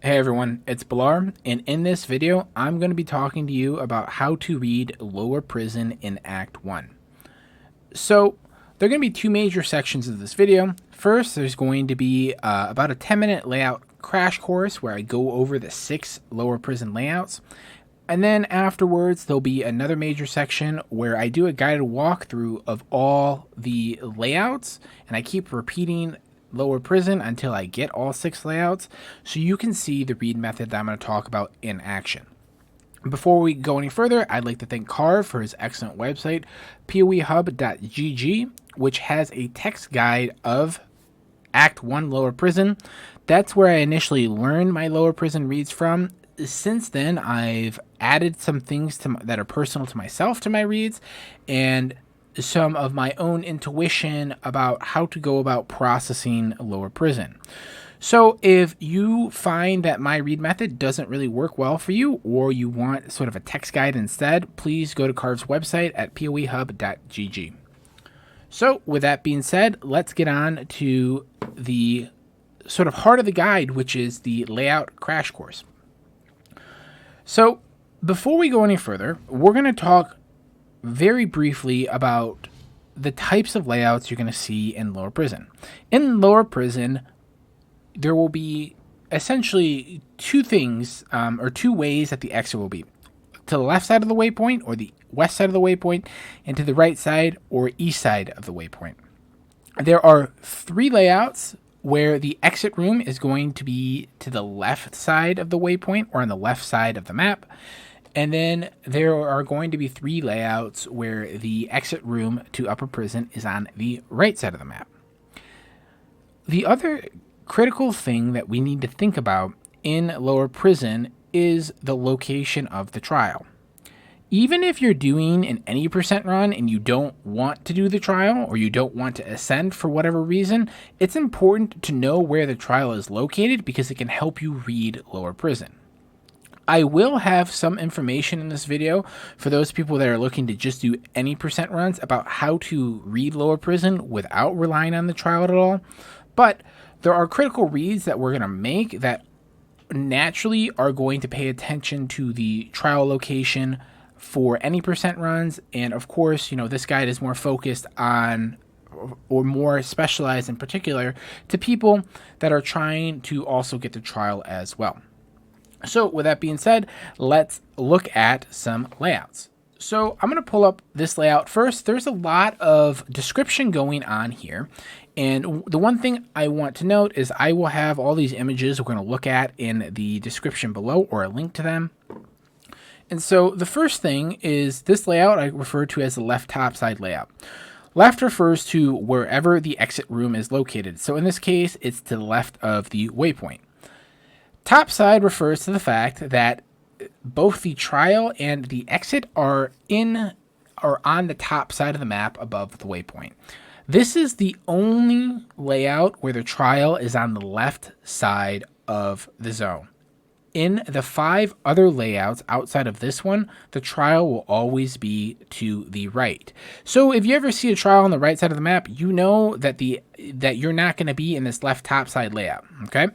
Hey everyone, it's Bilar, and in this video, I'm going to be talking to you about how to read Lower Prison in Act 1. So, there are going to be two major sections of this video. First, there's going to be about a 10-minute layout crash course where I go over the 6 Lower Prison layouts. And then afterwards, there'll be another major section where I do a guided walkthrough of all the layouts, and I keep repeating Lower Prison until I get all 6 layouts, so you can see the read method that I'm going to talk about in action. Before we go any further, I'd like to thank Carv for his excellent website, poehub.gg, which has a text guide of Act 1 Lower Prison. That's where I initially learned my Lower Prison reads from. Since then, I've added some things that are personal to myself to my reads, and some of my own intuition about how to go about processing Lower Prison. So if you find that my read method doesn't really work well for you, or you want sort of a text guide instead, please go to Carv's website at poehub.gg. So with that being said, let's get on to the sort of heart of the guide, which is the layout crash course. So before we go any further, we're going to talk very briefly about the types of layouts you're going to see in Lower Prison. In Lower Prison, there will be essentially two things, or two ways that the exit will be. To the left side of the waypoint, or the west side of the waypoint, and to the right side or east side of the waypoint. There are 3 layouts where the exit room is going to be to the left side of the waypoint, or on the left side of the map. And then there are going to be 3 layouts where the exit room to Upper Prison is on the right side of the map. The other critical thing that we need to think about in Lower Prison is the location of the trial. Even if you're doing an any percent run and you don't want to do the trial, or you don't want to ascend for whatever reason, it's important to know where the trial is located because it can help you read Lower Prison. I will have some information in this video for those people that are looking to just do any percent runs about how to read Lower Prison without relying on the trial at all. But there are critical reads that we're going to make that naturally are going to pay attention to the trial location for any percent runs. And of course, this guide is more focused on, or more specialized in particular, to people that are trying to also get to trial as well. So with that being said, let's look at some layouts. So I'm going to pull up this layout first. There's a lot of description going on here. And the one thing I want to note is I will have all these images we're going to look at in the description below, or a link to them. And so the first thing is this layout I refer to as the left top side layout. Left refers to wherever the exit room is located. So in this case, it's to the left of the waypoint. Top side refers to the fact that both the trial and the exit are on the top side of the map above the waypoint. This is the only layout where the trial is on the left side of the zone. In the 5 other layouts outside of this one, the trial will always be to the right. So if you ever see a trial on the right side of the map, you know that you're not going to be in this left top side layout, okay?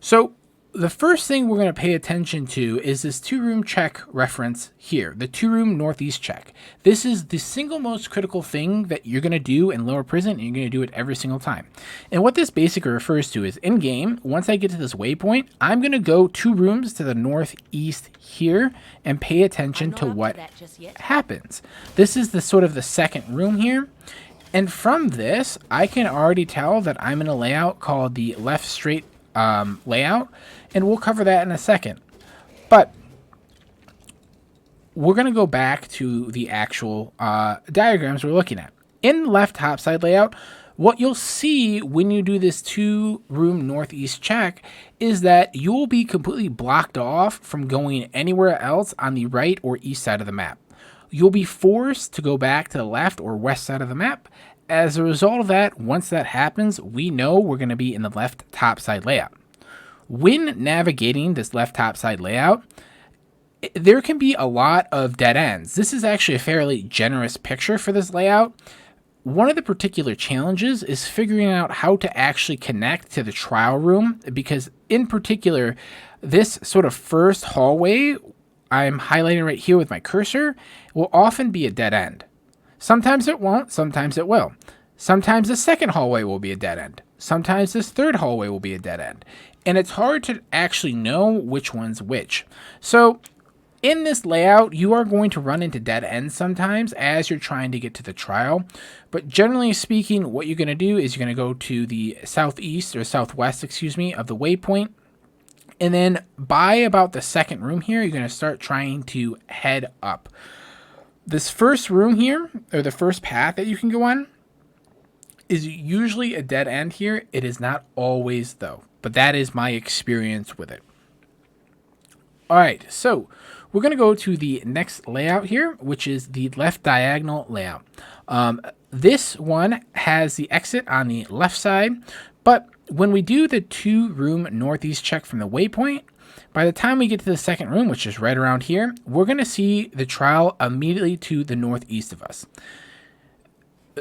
So the first thing we're going to pay attention to is this 2-room check reference here, the 2-room northeast check. This is the single most critical thing that you're going to do in Lower Prison, and you're going to do it every single time. And what this basically refers to is, in game, once I get to this waypoint, I'm going to go 2 rooms to the northeast here and pay attention to what happens. This is the sort of the second room here. And from this, I can already tell that I'm in a layout called the left straight layout, and we'll cover that in a second. But we're going to go back to the actual diagrams we're looking at. In the left top side layout, what you'll see when you do this 2-room northeast check is that you'll be completely blocked off from going anywhere else on the right or east side of the map. You'll be forced to go back to the left or west side of the map. As a result of that, once that happens, we know we're going to be in the left top side layout. When navigating this left top side layout, there can be a lot of dead ends. This is actually a fairly generous picture for this layout. one of the particular challenges is figuring out how to actually connect to the trial room, because in particular, this sort of first hallway I'm highlighting right here with my cursor will often be a dead end. Sometimes it won't, sometimes it will. Sometimes the second hallway will be a dead end. Sometimes this third hallway will be a dead end. And it's hard to actually know which one's which. So in this layout, you are going to run into dead ends sometimes as you're trying to get to the trial. But generally speaking, what you're going to do is you're going to go to the southeast or southwest, excuse me, of the waypoint. And then by about the second room here, you're going to start trying to head up. This first room here, or the first path that you can go on, is usually a dead end here. It is not always, though, but that is my experience with it. All right, so we're going to go to the next layout here, which is the left diagonal layout. This one has the exit on the left side, but when we do the 2-room northeast check from the waypoint, by the time we get to the second room, which is right around here, we're going to see the trial immediately to the northeast of us.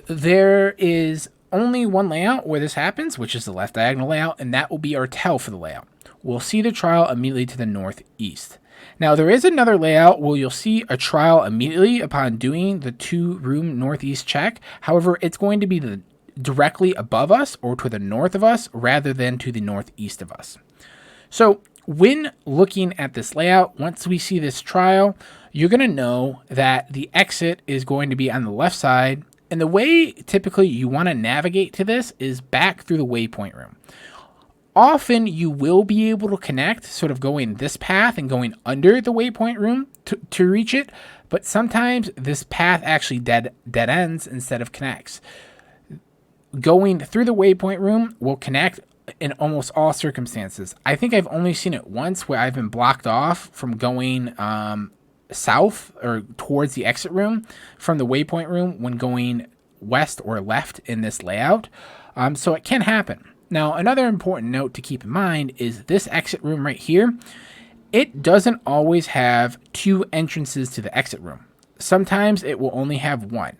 There is only one layout where this happens, which is the left diagonal layout, and that will be our tell for the layout. We'll see the trial immediately to the northeast. Now, there is another layout where you'll see a trial immediately upon doing the 2-room northeast check. However, it's going to be directly above us or to the north of us rather than to the northeast of us. So when looking at this layout, once we see this trial, you're going to know that the exit is going to be on the left side. And the way typically you want to navigate to this is back through the waypoint room. Often you will be able to connect, sort of going this path and going under the waypoint room to reach it, but sometimes this path actually dead ends instead of connects. Going through the waypoint room will connect in almost all circumstances. I think I've only seen it once where I've been blocked off from going south or towards the exit room from the waypoint room when going west or left in this layout. So it can happen. Now, another important note to keep in mind is this exit room right here. It doesn't always have 2 entrances to the exit room. Sometimes it will only have 1.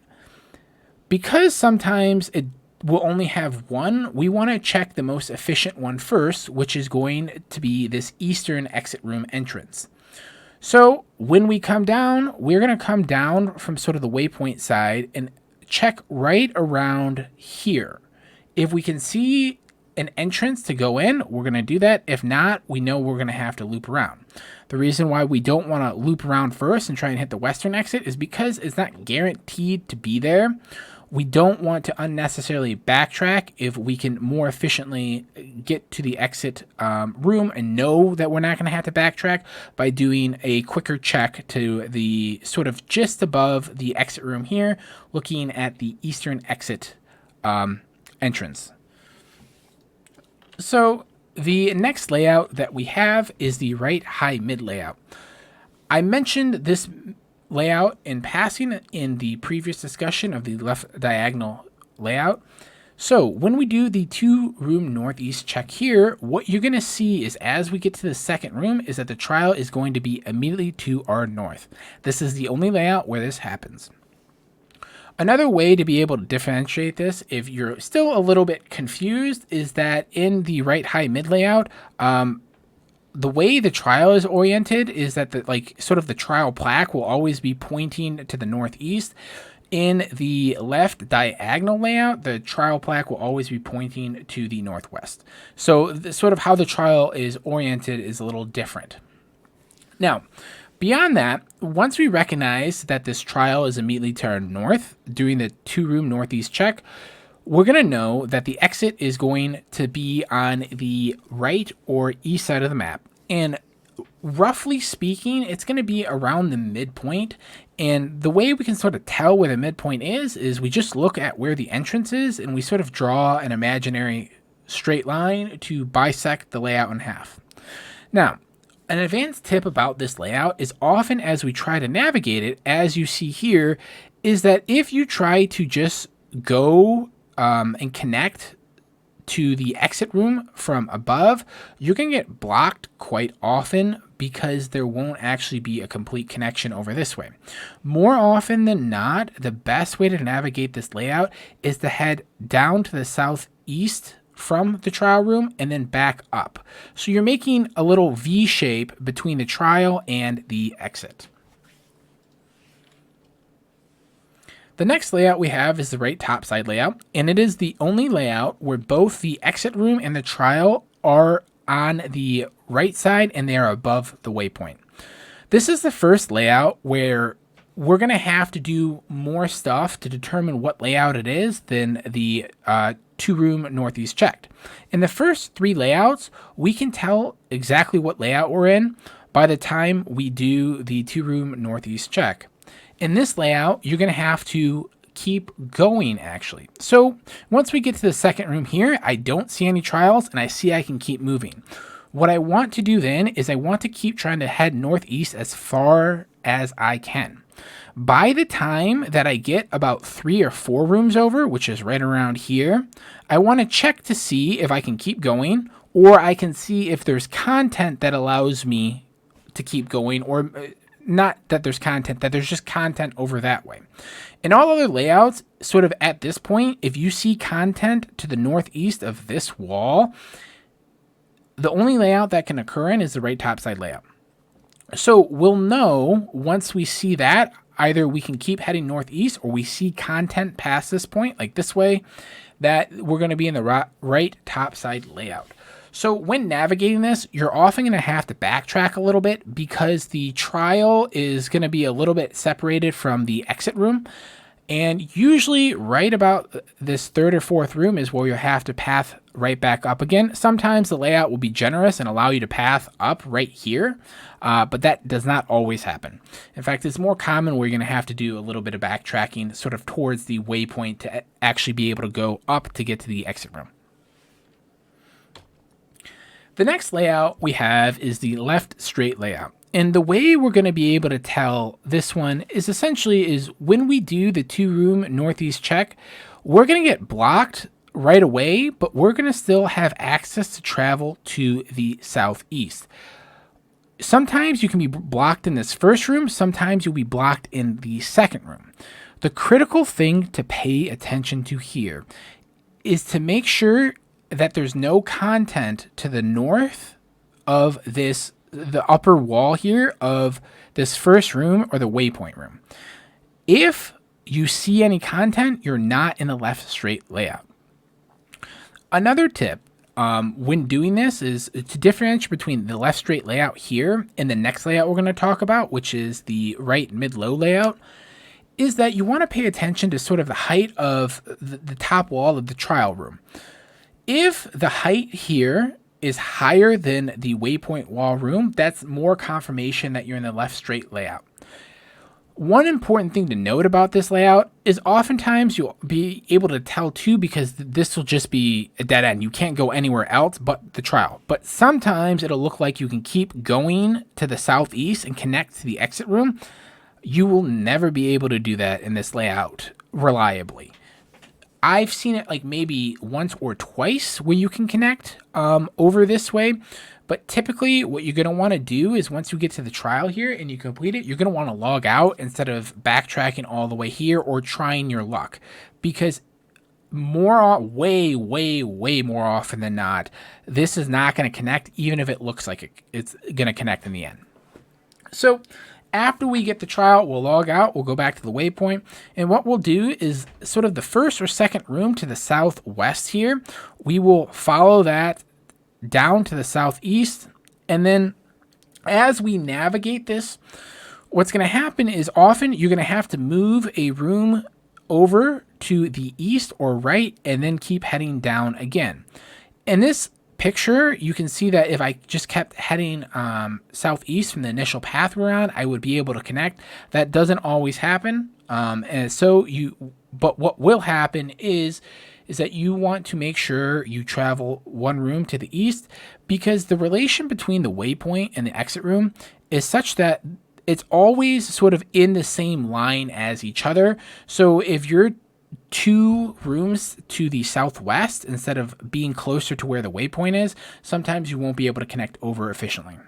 Because sometimes it will only have 1, we want to check the most efficient one first, which is going to be this eastern exit room entrance. So when we come down, we're going to come down from sort of the waypoint side and check right around here. If we can see an entrance to go in, we're going to do that. If not, we know we're going to have to loop around. The reason why we don't want to loop around first and try and hit the western exit is because it's not guaranteed to be there. We don't want to unnecessarily backtrack if we can more efficiently get to the exit room and know that we're not going to have to backtrack by doing a quicker check to the sort of just above the exit room here, looking at the eastern exit entrance. So the next layout that we have is the right high mid layout. I mentioned this layout in passing in the previous discussion of the left diagonal layout. So when we do the 2-room northeast check here, what you're going to see is as we get to the second room is that the trial is going to be immediately to our north. This is the only layout where this happens. Another way to be able to differentiate this, if you're still a little bit confused, is that in the right high mid layout, the way the trial is oriented is that the trial plaque will always be pointing to the northeast. In the left diagonal layout, the trial plaque will always be pointing to the northwest. So sort of how the trial is oriented is a little different. Now, beyond that, once we recognize that this trial is immediately to our north doing the 2-room northeast check, we're going to know that the exit is going to be on the right or east side of the map. And roughly speaking, it's going to be around the midpoint. And the way we can sort of tell where the midpoint is we just look at where the entrance is and we sort of draw an imaginary straight line to bisect the layout in half. Now, an advanced tip about this layout is often as we try to navigate it, as you see here, is that if you try to just go and connect to the exit room from above, you're going to get blocked quite often because there won't actually be a complete connection over this way. More often than not, the best way to navigate this layout is to head down to the southeast from the trial room and then back up. So you're making a little V shape between the trial and the exit. The next layout we have is the right top side layout, and it is the only layout where both the exit room and the trial are on the right side and they are above the waypoint. This is the first layout where we're going to have to do more stuff to determine what layout it is than the 2-room northeast checked. In the first 3 layouts, we can tell exactly what layout we're in by the time we do the 2-room northeast check. In this layout, you're going to have to keep going, actually. So once we get to the second room here, I don't see any trials, and I see I can keep moving. What I want to do then is I want to keep trying to head northeast as far as I can. By the time that I get about 3 or 4 rooms over, which is right around here, I want to check to see if I can keep going, or I can see if there's content that allows me to keep going, or not that there's content, that there's just content over that way. In all other layouts, sort of at this point, if you see content to the northeast of this wall, the only layout that can occur in is the right top side layout. So we'll know once we see that, either we can keep heading northeast or we see content past this point, like this way, that we're going to be in the right top side layout. So when navigating this, you're often going to have to backtrack a little bit because the trial is going to be a little bit separated from the exit room. And usually right about this 3rd or 4th room is where you'll have to path right back up again. Sometimes the layout will be generous and allow you to path up right here, but that does not always happen. In fact, it's more common where you're going to have to do a little bit of backtracking sort of towards the waypoint to actually be able to go up to get to the exit room. The next layout we have is the left straight layout. And the way we're going to be able to tell this one is essentially is when we do the 2-room northeast check, we're going to get blocked right away, but we're going to still have access to travel to the southeast. Sometimes you can be blocked in this first room. Sometimes you'll be blocked in the second room. The critical thing to pay attention to here is to make sure that there's no content to the north of the upper wall here of this first room or the waypoint room. If you see any content, you're not in the left straight layout. Another tip when doing this is to differentiate between the left straight layout here and the next layout we're going to talk about, which is the right mid-low layout, is that you want to pay attention to sort of the height of the top wall of the trial room. If the height here is higher than the waypoint wall room, that's more confirmation that you're in the left straight layout. One important thing to note about this layout is oftentimes you'll be able to tell too, because this will just be a dead end. You can't go anywhere else but the trial. But sometimes it'll look like you can keep going to the southeast and connect to the exit room. You will never be able to do that in this layout reliably. I've seen it like maybe once or twice where you can connect over this way. But typically what you're going to want to do is once you get to the trial here and you complete it, you're going to want to log out instead of backtracking all the way here or trying your luck. Because way more often than not, this is not going to connect even if it looks like it's going to connect in the end. So after we get the trial, we'll log out, we'll go back to the waypoint, and what we'll do is sort of the first or second room to the southwest here, we will follow that down to the southeast, and then as we navigate this, what's going to happen is often you're going to have to move a room over to the east or right, and then keep heading down again. In this picture, you can see that if I just kept heading southeast from the initial path we're on, I would be able to connect. That doesn't always happen, but what will happen is that you want to make sure you travel one room to the east, because the relation between the waypoint and the exit room is such that it's always sort of in the same line as each other. So if you're two rooms to the southwest instead of being closer to where the waypoint is, sometimes you won't be able to connect over efficiently.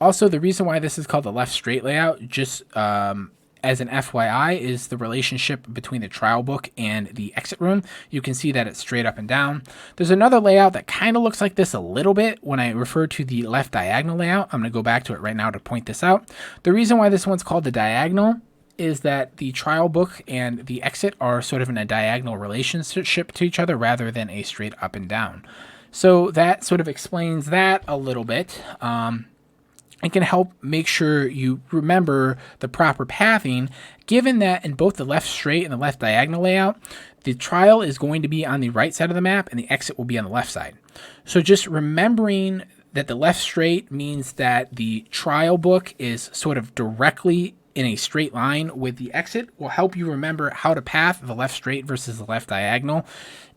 Also, the reason why this is called the left straight layout, just as an FYI, is the relationship between the trial book and the exit room. You can see that it's straight up and down. There's another layout that kind of looks like this a little bit when I refer to the left diagonal layout. I'm going to go back to it right now to point this out. The reason why this one's called the diagonal is that the trial book and the exit are sort of in a diagonal relationship to each other rather than a straight up and down. So that sort of explains that a little bit. It can help make sure you remember the proper pathing, given that in both the left straight and the left diagonal layout, the trial is going to be on the right side of the map and the exit will be on the left side. So just remembering that the left straight means that the trial book is sort of directly in a straight line with the exit will help you remember how to path the left straight versus the left diagonal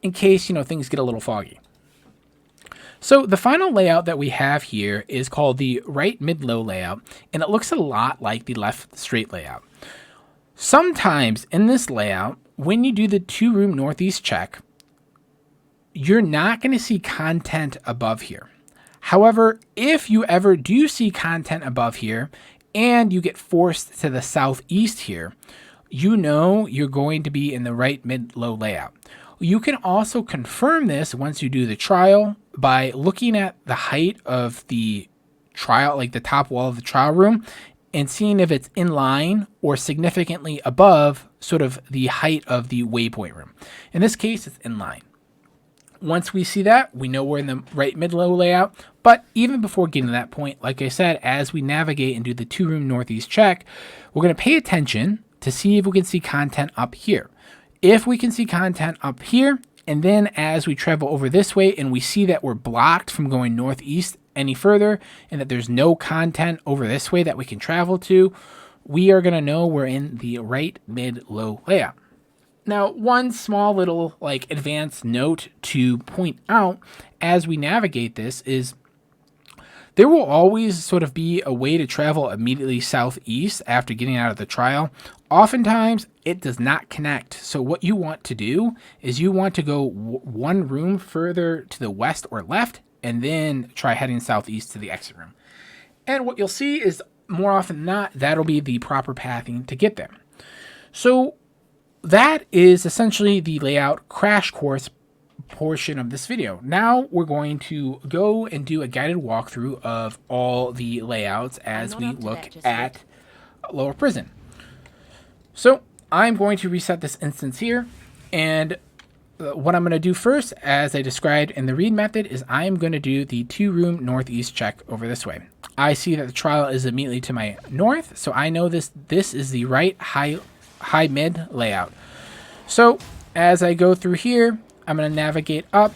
in case, things get a little foggy. So the final layout that we have here is called the right mid-low layout, and it looks a lot like the left straight layout. Sometimes in this layout, when you do the 2-room northeast check, you're not going to see content above here. However, if you ever do see content above here and you get forced to the southeast here, you're going to be in the right mid-low layout. You can also confirm this once you do the trial by looking at the height of the trial, like the top wall of the trial room, and seeing if it's in line or significantly above sort of the height of the waypoint room. In this case, it's in line. Once we see that, we know we're in the right mid-low layout. But even before getting to that point, like I said, as we navigate and do the 2-room northeast check, we're going to pay attention to see if we can see content up here. If we can see content up here, and then as we travel over this way and we see that we're blocked from going northeast any further and that there's no content over this way that we can travel to, we are going to know we're in the right mid-low layout. Now, one small little advanced note to point out as we navigate this is there will always sort of be a way to travel immediately southeast after getting out of the trial. Oftentimes, it does not connect. So what you want to do is you want to go one room further to the west or left, and then try heading southeast to the exit room. And what you'll see is more often than not, that'll be the proper pathing to get there. So that is essentially the layout crash course portion of this video. Now we're going to go and do a guided walkthrough of all the layouts as we look at Lower Prison. So I'm going to reset this instance here, and what I'm going to do first, as I described in the read method, is I'm going to do the 2-room northeast check over this way. I see that the trial is immediately to my north, so I know this is the right high mid layout. So as I go through here, I'm going to navigate up.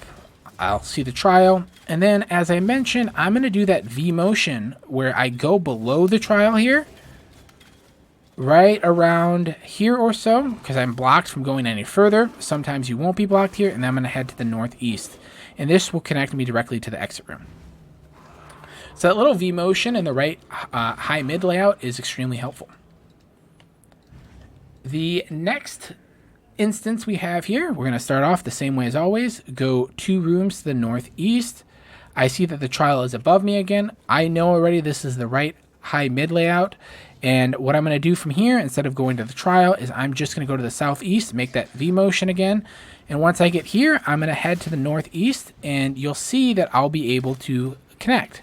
I'll see the trial. And then, as I mentioned, I'm going to do that V motion where I go below the trial here, right around here or so, because I'm blocked from going any further. Sometimes you won't be blocked here, and then I'm going to head to the northeast. And this will connect me directly to the exit room. So that little V motion in the right high mid layout is extremely helpful. The next instance we have here, we're going to start off the same way as always. Go 2 rooms to the northeast. I see that the trial is above me again. I know already this is the right high mid layout. And what I'm going to do from here, instead of going to the trial, is I'm just going to go to the southeast, make that V motion again. And once I get here, I'm going to head to the northeast, and you'll see that I'll be able to connect.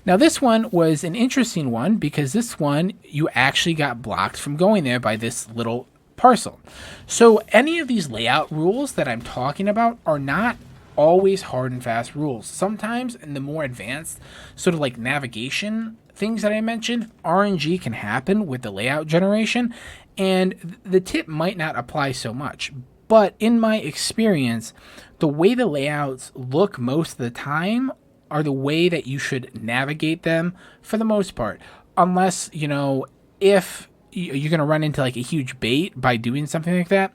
Now this one was an interesting one because this one, you actually got blocked from going there by this little parcel. So any of these layout rules that I'm talking about are not always hard and fast rules. Sometimes in the more advanced sort of like navigation things that I mentioned, RNG can happen with the layout generation, and the tip might not apply so much. But in my experience, the way the layouts look most of the time are the way that you should navigate them for the most part. Unless, if you're going to run into like a huge bait by doing something like that,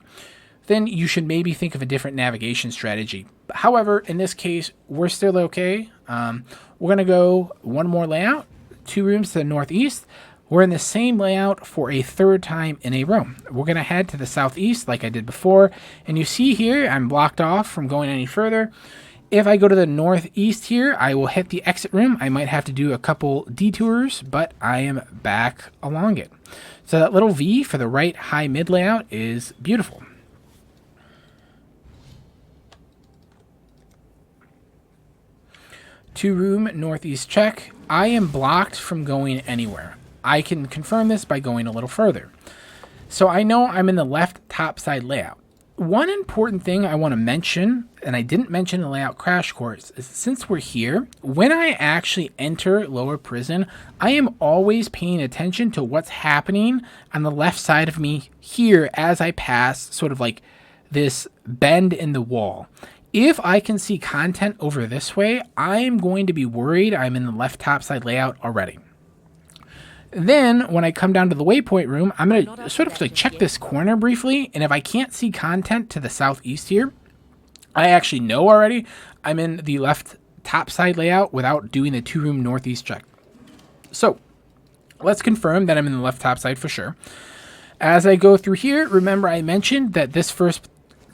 then you should maybe think of a different navigation strategy. However, in this case, we're still okay. We're going to go one more layout, 2 rooms to the northeast. We're in the same layout for a third time in a row. We're going to head to the southeast like I did before. And you see here, I'm blocked off from going any further. If I go to the northeast here, I will hit the exit room. I might have to do a couple detours, but I am back along it. So that little V for the right high mid layout is beautiful. Two room northeast check. I am blocked from going anywhere. I can confirm this by going a little further. So I know I'm in the left top side layout. One important thing I want to mention, and I didn't mention in the layout crash course, is since we're here, when I actually enter lower prison, I am always paying attention to what's happening on the left side of me here as I pass sort of like this bend in the wall. If I can see content over this way, I'm going to be worried I'm in the left top side layout already. Then when I come down to the waypoint room, I'm going to sort of like check this corner briefly. And if I can't see content to the southeast here, I actually know already I'm in the left top side layout without doing the two room northeast check. So let's confirm that I'm in the left top side for sure. As I go through here, remember I mentioned that this first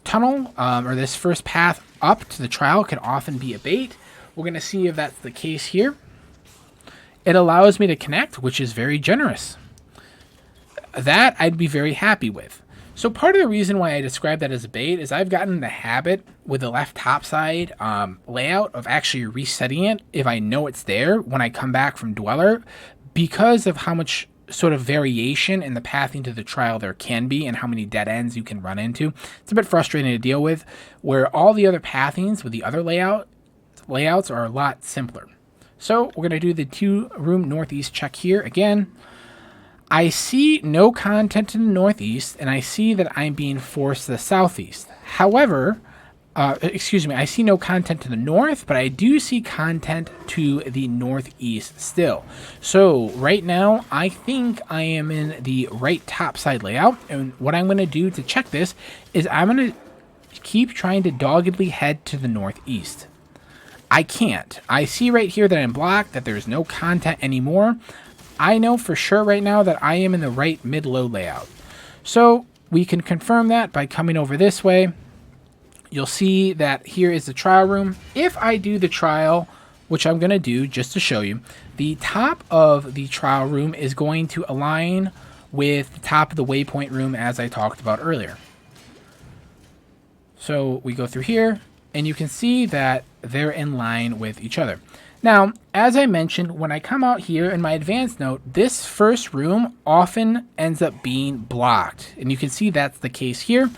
tunnel or this first path up to the trial can often be a bait. We're going to see if that's the case here. It allows me to connect, which is very generous. That I'd be very happy with. So part of the reason why I describe that as a bait is I've gotten the habit with the left top side layout of actually resetting it if I know it's there when I come back from Dweller, because of how much sort of variation in the pathing to the trial there can be and how many dead ends you can run into. It's a bit frustrating to deal with, where all the other pathings with the other layouts are a lot simpler. So we're going to do the two room northeast check here again. I see no content in the northeast, and I see that I'm being forced to the southeast. However, I see no content to the north, but I do see content to the northeast still. So right now, I think I am in the right top side layout. And what I'm going to do to check this is I'm going to keep trying to doggedly head to the northeast. I can't. I see right here that I'm blocked, that there's no content anymore. I know for sure right now that I am in the right mid-low layout. So we can confirm that by coming over this way. You'll see that here is the trial room. If I do the trial, which I'm going to do just to show you, the top of the trial room is going to align with the top of the waypoint room as I talked about earlier. So we go through here, and you can see that they're in line with each other. Now, as I mentioned, when I come out here in my advanced note, this first room often ends up being blocked. And you can see that's the case here.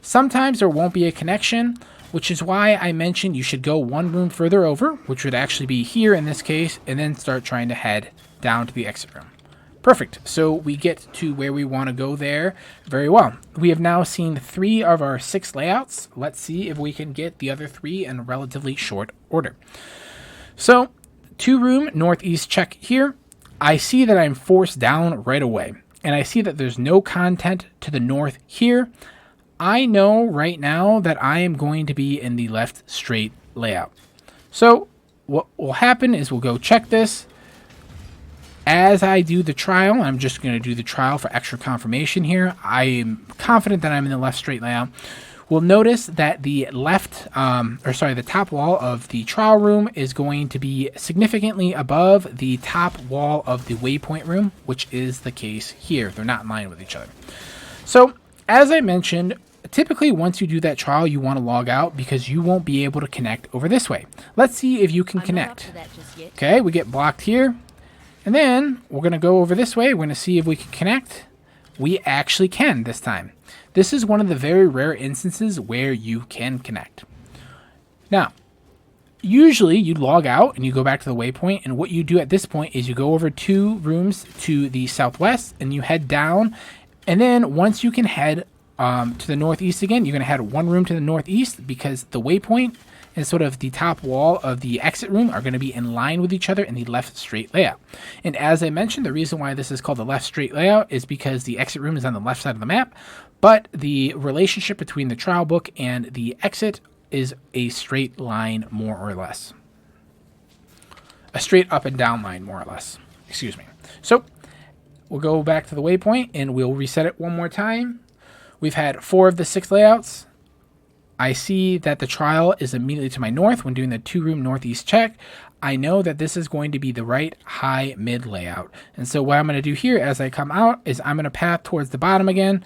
Sometimes there won't be a connection, which is why I mentioned you should go one room further over, which would actually be here in this case, and then start trying to head down to the exit room. Perfect. So we get to where we want to go there very well. We have now seen 3 of our 6 layouts. Let's see if we can get the other 3 in relatively short order. So 2 room northeast check here. I see that I'm forced down right away, and I see that there's no content to the north here. I know right now that I am going to be in the left straight layout. So what will happen is we'll go check this. As I do the trial, I'm just going to do the trial for extra confirmation here. I am confident that I'm in the left straight layout. We'll notice that the the top wall of the trial room is going to be significantly above the top wall of the waypoint room, which is the case here. They're not in line with each other. So, as I mentioned, typically once you do that trial, you want to log out because you won't be able to connect over this way. Let's see if you can connect. Okay, we get blocked here. And then we're going to go over this way. We're going to see if we can connect. We actually can this time. This is one of the very rare instances where you can connect. Now, usually you log out and you go back to the waypoint. And what you do at this point is you go over 2 rooms to the southwest and you head down. And then once you can head to the northeast again, you're going to head 1 room to the northeast because the waypoint and sort of the top wall of the exit room are going to be in line with each other in the left straight layout. And as I mentioned, the reason why this is called the left straight layout is because the exit room is on the left side of the map, but the relationship between the trial book and the exit is a straight line, more or less. A straight up and down line, more or less. Excuse me. So We'll go back to the waypoint and we'll reset it one more time. We've had 4 of the 6 layouts. I see that the trial is immediately to my north when doing the 2-room northeast check. I know that this is going to be the right high mid layout. And so what I'm going to do here as I come out is I'm going to path towards the bottom again.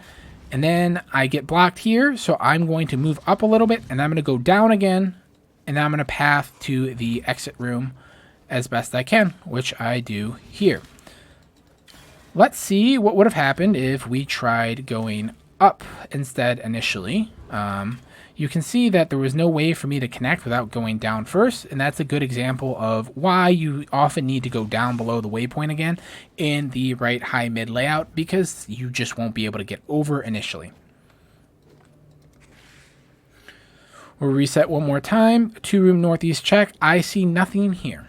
And then I get blocked here. So I'm going to move up a little bit and I'm going to go down again. And then I'm going to path to the exit room as best I can, which I do here. Let's see what would have happened if we tried going up instead initially. You can see that there was no way for me to connect without going down first, and that's a good example of why you often need to go down below the waypoint again in the right high mid layout, because you just won't be able to get over initially. We'll reset one more time. 2-room northeast check. I see nothing here.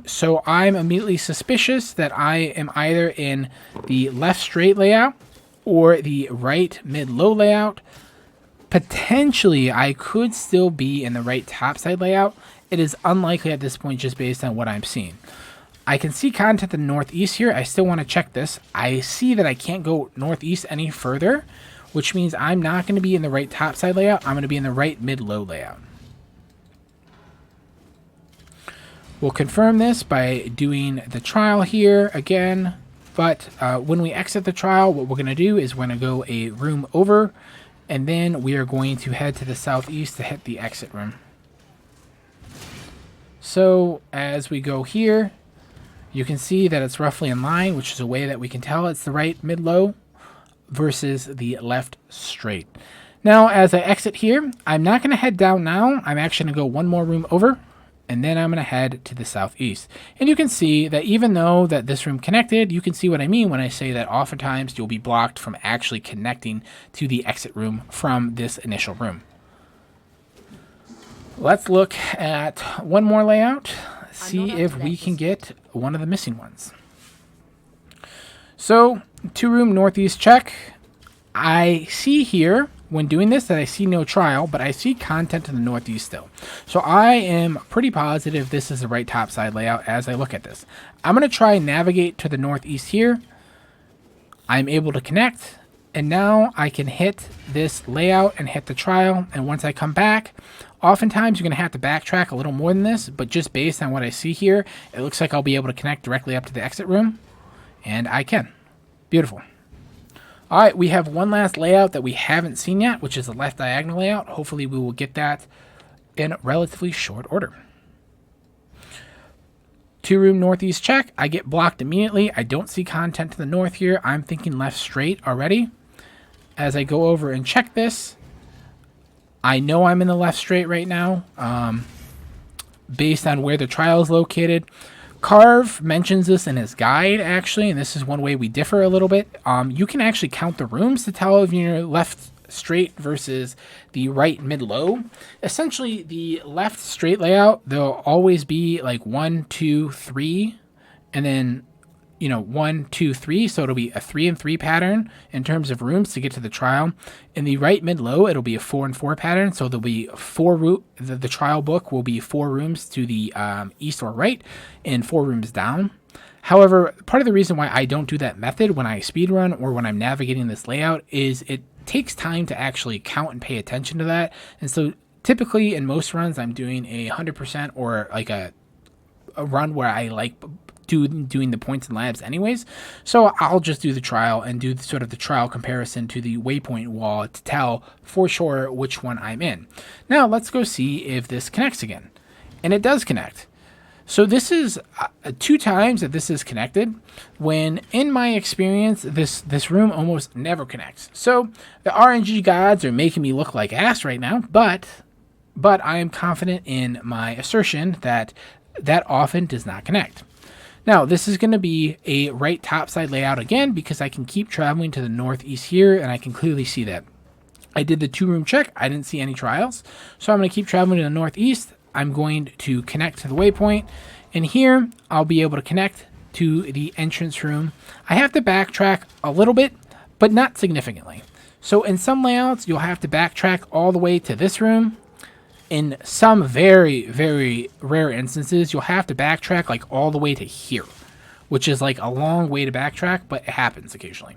So I'm immediately suspicious that I am either in the left straight layout or the right mid low layout. Potentially, I could still be in the right topside layout. It is unlikely at this point just based on what I'm seeing. I can see content in the northeast here. I still want to check this. I see that I can't go northeast any further, which means I'm not going to be in the right topside layout. I'm going to be in the right mid-low layout. We'll confirm this by doing the trial here again. But when we exit the trial, what we're going to do is we're going to go a room over. And then we are going to head to the southeast to hit the exit room. So as we go here, you can see that it's roughly in line, which is a way that we can tell it's the right mid-low versus the left straight. Now, as I exit here, I'm not going to head down now. I'm actually going to go one more room over, and then I'm going to head to the southeast. And you can see that even though that this room connected, you can see what I mean when I say that oftentimes you'll be blocked from actually connecting to the exit room from this initial room. Let's look at one more layout, see if we can get one of the missing ones. So, 2-room northeast check. I see here when doing this that I see no trial, but I see content in the northeast still. So I am pretty positive this is the right topside layout as I look at this. I'm going to try and navigate to the northeast here. I'm able to connect, and now I can hit this layout and hit the trial. And once I come back, oftentimes you're going to have to backtrack a little more than this, but just based on what I see here, it looks like I'll be able to connect directly up to the exit room, and I can. Beautiful. All right, we have one last layout that we haven't seen yet, which is the left diagonal layout. Hopefully we will get that in relatively short order. 2-room northeast check. I get blocked immediately. I don't see content to the north here. I'm thinking left straight already. As I go over and check this, I know I'm in the left straight right now, based on where the trial is located. Carve mentions this in his guide, actually, and this is one way we differ a little bit. You can actually count the rooms to tell if you're left straight versus the right mid-low. Essentially, the left straight layout, there'll always be like 1, 2, 3, and then 1, 2, 3. So it'll be a 3 and 3 pattern in terms of rooms to get to the trial. In the right mid-low, it'll be a 4 and 4 pattern. So there'll be the trial book will be 4 rooms to the east or right and 4 rooms down. However, part of the reason why I don't do that method when I speedrun or when I'm navigating this layout is it takes time to actually count and pay attention to that. And so typically in most runs, I'm doing 100% or like a run where I like doing the points and labs anyways. So I'll just do the trial and do sort of the trial comparison to the waypoint wall to tell for sure which one I'm in. Now let's go see if this connects again. And it does connect. So this is 2 times that this is connected, when in my experience this room almost never connects. So the RNG gods are making me look like ass right now, but I am confident in my assertion that often does not connect. Now, this is going to be a right topside layout again because I can keep traveling to the northeast here, and I can clearly see that. I did the 2-room check. I didn't see any trials. So I'm going to keep traveling to the northeast. I'm going to connect to the waypoint, and here I'll be able to connect to the entrance room. I have to backtrack a little bit, but not significantly. So in some layouts, you'll have to backtrack all the way to this room. In some very, very rare instances, you'll have to backtrack like all the way to here, which is like a long way to backtrack, but it happens occasionally.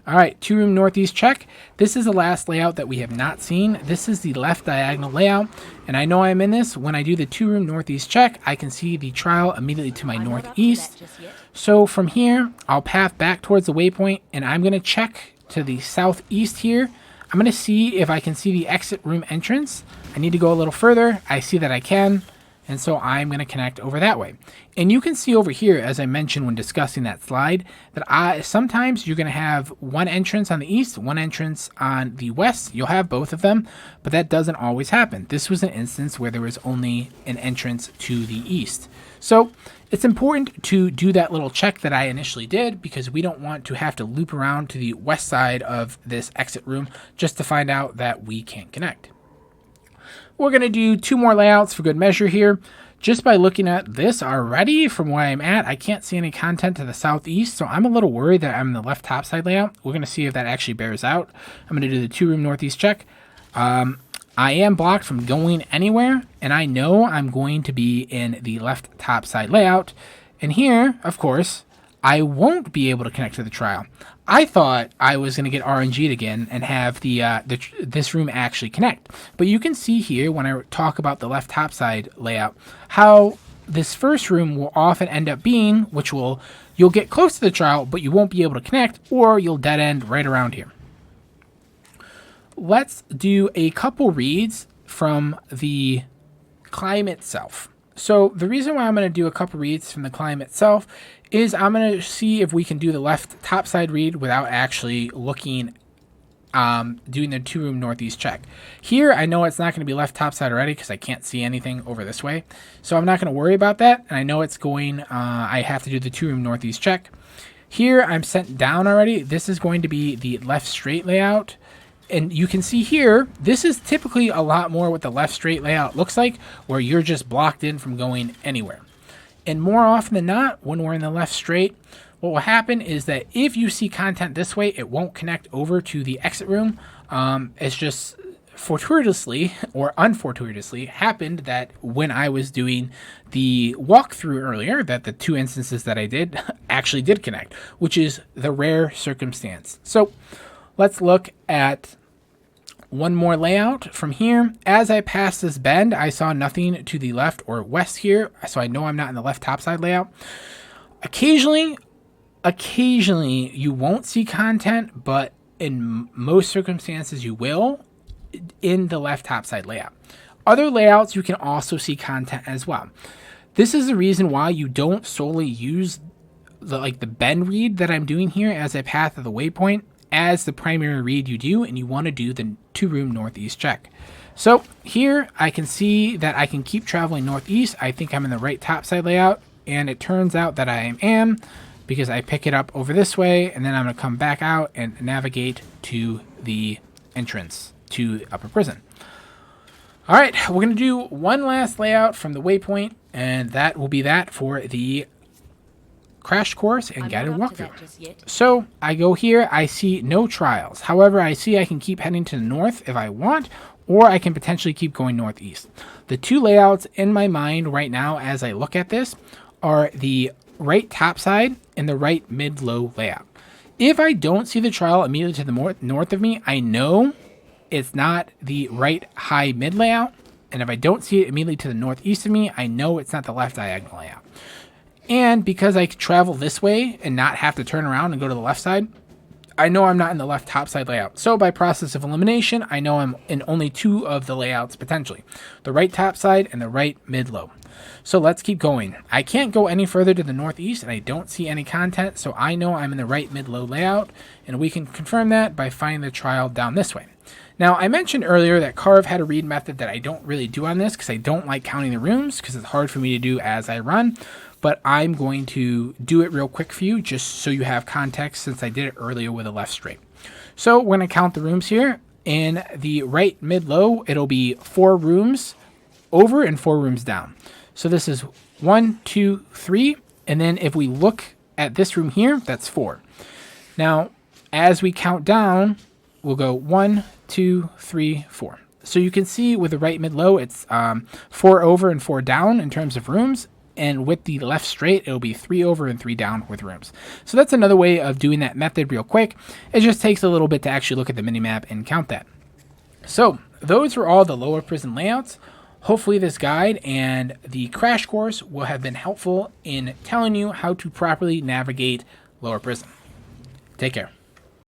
All right, 2-room northeast check. This is the last layout that we have not seen. This is the left diagonal layout, and I know I'm in this. When I do the 2-room northeast check, I can see the trial immediately to my northeast. So from here, I'll path back towards the waypoint, and I'm going to check to the southeast here. I'm going to see if I can see the exit room entrance. I need to go a little further. I see that I can. And so I'm going to connect over that way. And you can see over here, as I mentioned when discussing that slide, that sometimes you're going to have one entrance on the east, one entrance on the west. You'll have both of them, but that doesn't always happen. This was an instance where there was only an entrance to the east. So it's important to do that little check that I initially did, because we don't want to have to loop around to the west side of this exit room just to find out that we can't connect. We're going to do 2 more layouts for good measure here. Just by looking at this already from where I'm at, I can't see any content to the southeast, so I'm a little worried that I'm in the left top side layout. We're going to see if that actually bears out. I'm going to do the 2-room northeast check. I am blocked from going anywhere, and I know I'm going to be in the left top side layout. And here, of course, I won't be able to connect to the trial. I thought I was going to get RNG'd again and have this room actually connect. But you can see here when I talk about the left top side layout, how this first room will often end up being, you'll get close to the trial, but you won't be able to connect, or you'll dead end right around here. Let's do a couple reads from the climb itself. So the reason why I'm going to do a couple reads from the climb itself is I'm going to see if we can do the left top side read without actually looking, doing the 2-room northeast check. Here, I know it's not going to be left top side already because I can't see anything over this way. So I'm not going to worry about that. And I know it's going, I have to do the 2-room northeast check. Here, I'm sent down already. This is going to be the left straight layout. And you can see here, this is typically a lot more what the left straight layout looks like, where you're just blocked in from going anywhere. And more often than not, when we're in the left straight, what will happen is that if you see content this way, it won't connect over to the exit room. It's just fortuitously or unfortuitously happened that when I was doing the walkthrough earlier, that the 2 instances that I did actually did connect, which is the rare circumstance. So let's look at one more layout from here. As I passed this bend, I saw nothing to the left or west here, so I know I'm not in the left top side layout. Occasionally you won't see content, but in most circumstances you will in the left top side layout. Other layouts you can also see content as well. This is the reason why you don't solely use the bend read that I'm doing here as a path of the waypoint as the primary read you do, and you want to do the 2-room northeast check. So here I can see that I can keep traveling northeast. I think I'm in the right top side layout, and it turns out that I am, because I pick it up over this way, and then I'm going to come back out and navigate to the entrance to the upper prison. All right, we're going to do one last layout from the waypoint, and that will be that for the crash course and guided walkthrough. So I go here, I see no trials. However, I see I can keep heading to the north if I want, or I can potentially keep going northeast. The 2 layouts in my mind right now as I look at this are the right top side and the right mid-low layout. If I don't see the trial immediately to the north of me, I know it's not the right high mid layout. And if I don't see it immediately to the northeast of me, I know it's not the left diagonal layout. And because I can travel this way and not have to turn around and go to the left side, I know I'm not in the left top side layout. So by process of elimination, I know I'm in only 2 of the layouts potentially, the right top side and the right mid-low. So let's keep going. I can't go any further to the northeast, and I don't see any content, so I know I'm in the right mid-low layout, and we can confirm that by finding the trial down this way. Now, I mentioned earlier that Carve had a read method that I don't really do on this because I don't like counting the rooms because it's hard for me to do as I run. But I'm going to do it real quick for you just so you have context since I did it earlier with a left straight. So we're going to count the rooms here. In the right mid-low, it'll be 4 rooms over and 4 rooms down. So this is 1, 2, 3. And then if we look at this room here, that's 4. Now, as we count down, we'll go 1, 2, 3, 4. So you can see with the right mid low, it's 4 over and 4 down in terms of rooms. And with the left straight, it'll be 3 over and 3 down with rooms. So that's another way of doing that method real quick. It just takes a little bit to actually look at the minimap and count that. So those were all the lower prison layouts. Hopefully this guide and the crash course will have been helpful in telling you how to properly navigate lower prison. Take care.